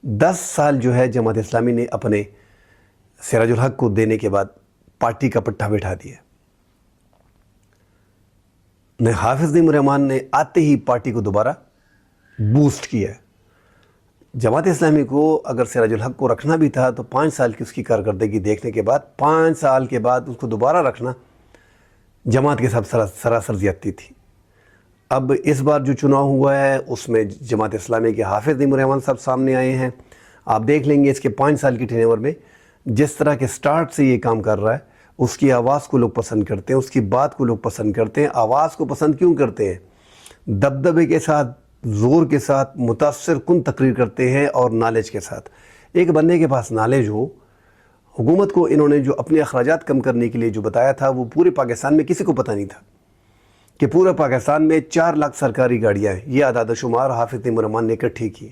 10 سال جو ہے جماعت اسلامی نے اپنے سراج الحق کو دینے کے بعد پارٹی کا پٹھا بٹھا دیا. حافظ نعیم الرحمان نے آتے ہی پارٹی کو دوبارہ بوسٹ کیا. جماعت اسلامی کو اگر سراج الحق کو رکھنا بھی تھا تو 5 سال کی اس کی کارکردگی دیکھنے کے بعد 5 سال کے بعد اس کو دوبارہ رکھنا جماعت کے ساتھ سراسر زیادتی تھی. اب اس بار جو چناؤ ہوا ہے اس میں جماعت اسلامی کے حافظ نعیم الرحمان صاحب سامنے آئے ہیں. آپ دیکھ لیں گے اس کے 5 سال کی ٹینیور میں جس طرح کے سٹارٹ سے یہ کام کر رہا ہے. اس کی آواز کو لوگ پسند کرتے ہیں, اس کی بات کو لوگ پسند کرتے ہیں. آواز کو پسند کیوں کرتے ہیں؟ دبدبے کے ساتھ, زور کے ساتھ, متاثر کن تقریر کرتے ہیں اور نالج کے ساتھ. ایک بندے کے پاس نالج ہو. حکومت کو انہوں نے جو اپنے اخراجات کم کرنے کے لیے جو بتایا تھا وہ پورے پاکستان میں کسی کو پتہ نہیں تھا کہ پورا پاکستان میں 4 لاکھ سرکاری گاڑیاں ہیں. یہ اعداد و شمار حافظ نعیم الرحمان نے اکٹھی کی.